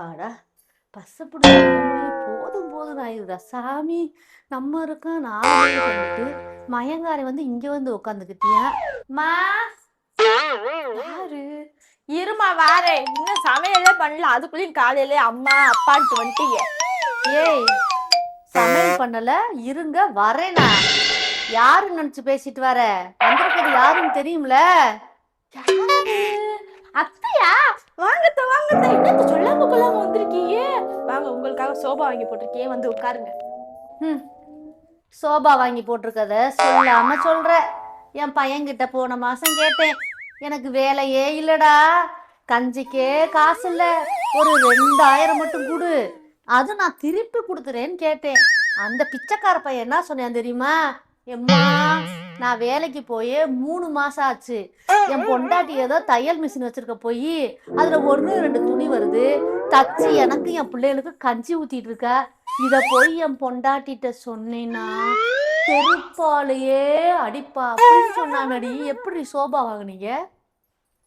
அட! பஸ்ஸ புடிச்சு வரும்போதே போதும் போதும்ன்னு ஆயிருதுடா சாமி. நம்ம இருக்கோம் 4 மணிக்கு வந்துட்டு, மயங்காரை வந்து இங்க வந்து உட்காந்துக்கிட்டியா? மா! யாரு? இருமா வாரேன். இன்னும் சமையலே பண்ணல. அதுக்குள்ளயும் காலையிலே அம்மா அப்பான்ட்டு வந்துட்டீங்க. ஏய்! சமையல் பண்ணல, இருங்க வரேனா? யாருன்னு நினைச்சு பேசிட்டு வர? வந்திருக்கிறது யாருன்னு தெரியும்ல? யாரு? அத்தையா? வாங்கத்த வாங்கத்த. என்னத்த சொல்லாம கொள்ளாம வந்திருக்கீங்க? வாங்க, உங்களுக்காக சோபா வாங்கி போட்டிருக்கேன், வந்து உட்காருங்க. சோபா வாங்கி போட்டிருக்கத சொல்லாம சொல்ற. என் பையன்கிட்ட போன மாசம் கேட்டேன், எனக்கு வேலையே இல்லடா, கஞ்சிக்கே காசு இல்ல, ஒரு 2000 மட்டும் கொடு, அது நான் திருப்பி கொடுத்துறேன்னு கேட்டேன். அந்த பிச்சைக்கார பையன் என்ன சொன்னேன் தெரியுமா? எம்மா, நான் வேலைக்கு போய் 3 மாசம் ஆச்சு, என் பொண்டாட்டி ஏதோ தையல் மிஷின் வச்சிருக்க போய் அதுல 1-2 துணி வருது, தச்சு எனக்கு என் பிள்ளைகளுக்கு கஞ்சி ஊத்திட்டு இருக்கா, இத போய் என் பொண்டாட்டிட்ட சொன்னேன்னா செருப்பாலேயே அடிப்பா அப்படின்னு சொன்னானடி. எப்படி சோபா வாங்குனீங்க?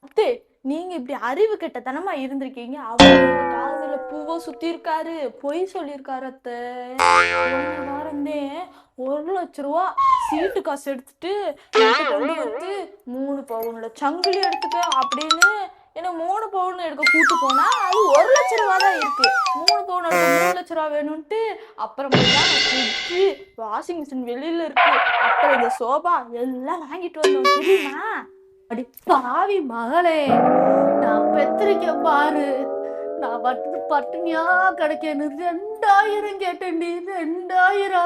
அத்தை, நீங்க இப்படி அறிவு கெட்டத்தனமா இருந்திருக்கீங்க. அவர் உங்க காதுல பூவோ சுத்தி இருக்காரு, பொய் சொல்லியிருக்காரு அத்தை. போன வாரந்தே 1,00,000 சீட்டு காசு எடுத்துட்டு எனக்கு கொண்டு வந்து 3 பவுன்ல சங்கிலி எடுத்துக்க அப்படின்னு என்ன 3 பவுன் எடுக்க கூட்டு போனா அது 1,00,000 தான் இருக்கு. 3 பவுன் எடுக்க 3,00,000 வேணும்ட்டு அப்புறம் ஃப்ரிட்ஜு, வாஷிங் மிஷின் வெளியில இருக்கு, அப்புறம் இந்த சோபா எல்லாம் வாங்கிட்டு வந்தோம் தெரியுமா? அடி பாவி மகளே, நான் பெத்திரிக்க பாரு, நான் பட்டினியா கிடைக்கேன்னு 2000 கேட்டேன்டி. 2000!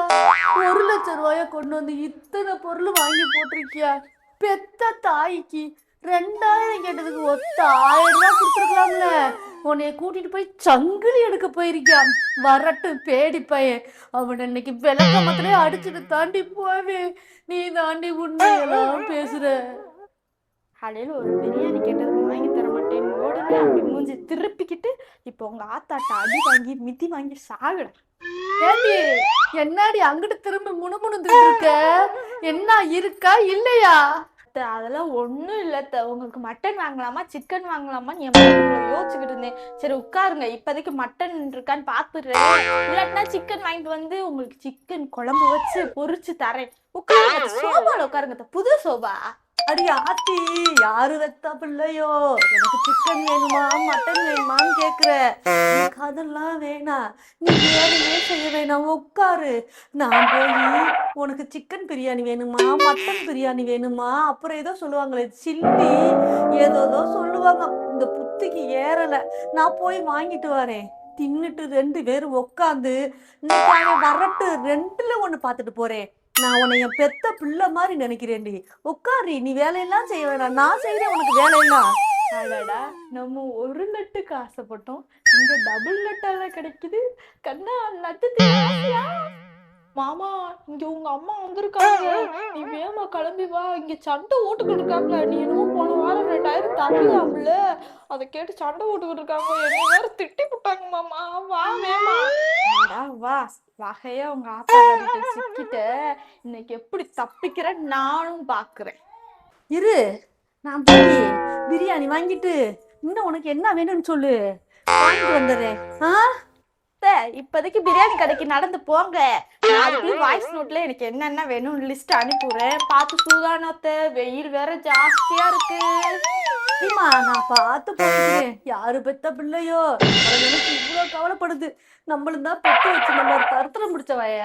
1,00,000 ரூபாய கொண்டு வந்து இத்தனை பொருள் வாங்கி போட்டிருக்கியா? பெத்த தாய்க்கு 2000 கேட்டதுக்கு ஒத்த 1000 ரூபாய் கொடுத்துருக்கலாம்ல. உன்னைய கூட்டிட்டு போய் சங்கிலி எடுக்க போயிருக்கான். வரட்டும் பேடி பையன், அவன் இன்னைக்கு விளக்கமத்திலே அடிச்சுட்டு தாண்டி போவேன். நீ தாண்டி உண்மையெல்லாம் பேசுற. காலையில் ஒரு பிரியாணி கேட்டதுக்கு வாங்கி தர மாட்டேன்னு ஓடுங்க, அப்படி மூஞ்சி திருப்பிக்கிட்டு இப்போ உங்க ஆத்தாட்ட அடி வாங்கி மிதி வாங்கி சாகுட. ஏண்டி, என்னடி அங்கிட்டு திரும்ப முணுமுணுந்துட்டு இருக்க? என்ன இருக்கா இல்லையா? அதெல்லாம் ஒன்றும் இல்லை. உங்களுக்கு மட்டன் வாங்கலாமா சிக்கன் வாங்கலாமான்னு என் மனசுக்குள்ள யோசிச்சுக்கிட்டு இருந்தேன். சரி உட்காருங்க, இப்போதைக்கு மட்டன் இருக்கான்னு பார்த்துடுறேன், இல்லாட்டினா சிக்கன் வாங்கிட்டு வந்து உங்களுக்கு சிக்கன் குழம்பு வச்சு பொரிச்சு தரேன். உட்காருங்க, சோபால உட்காருங்க, புது சோபா. அடி ஆத்தி, யாரு வெத்தா பிள்ளையோ, எனக்கு சிக்கன் வேணுமா மட்டன் வேணுமான்னு கேக்குற. எனக்கு அதெல்லாம் வேணாம், நீ வேலையே செய்ய வேணாம், உட்காரு. நான் போய் உனக்கு சிக்கன் பிரியாணி வேணுமா மட்டன் பிரியாணி வேணுமா, அப்புறம் ஏதோ சொல்லுவாங்களே சில்லி, ஏதோ சொல்லுவாங்க, இந்த புத்திக்கு ஏறல. நான் போய் வாங்கிட்டு வரேன், தின்னுட்டு 2 பேரும் உட்காந்து இன்னைக்கு அவன் வரட்டு 2ல 1 பார்த்துட்டு போறேன். நான் உன்னை என் பெத்த பிள்ளை மாதிரி நினைக்கிறேன்டி. உட்காரி, நீ வேலையெல்லாம் செய்ய வேணாம், நான் செய்யறேன் உனக்கு வேலையெல்லாம். அடடா, நம்ம ஒரு நட்டுக்கு ஆசைப்பட்டோம், இங்க டபுள் நட்டால கிடைக்குது. கண்ணா நட்டு தின்னாசியா? மாமா, இங்க உங்க அம்மா வந்திருக்காங்க, நீ வேமா கிளம்பி வா, இங்க சண்டை ஓட்டுக்கிட்டு இருக்காங்க. நீ என்னமோ போன வாரம் 2000 தரலாம்ல, அதை கேட்டு சண்டை ஓட்டுக்கிட்டு இருக்காங்க, என்ன வேற திட்டி போட்டாங்க மாமா. வா வேமா. வா, வகையா உங்க ஆத்தா கிட்ட சிக்கிட்ட இன்னைக்கு எப்படி தப்பிக்கிற நானும் பாக்குறேன். இரு, நான் போய் பிரியாணி வாங்கிட்டு இன்னும் உனக்கு என்ன வேணும்னு சொல்லு, வாங்கிட்டு வந்துடுறேன். இப்போதைக்கு பிரியாணி கடைக்கு நடந்து போங்க, அதுக்குள்ளேயும் வாய்ஸ் நோட்ல எனக்கு என்னென்ன வேணும்னு லிஸ்ட் அனுப்பிடுறேன், பார்த்து சூதானத்தை, வெயில் வேற ஜாஸ்தியா இருக்கு. நான் பார்த்து போயிடுறேன். யாரு பெத்த பிள்ளையோ, அதை நினைச்சு இவ்வளவு கவலைப்படுது. நம்மளும் தான் பெத்து வச்சு நம்ம ஒரு தருத்திரம் முடிச்ச வய.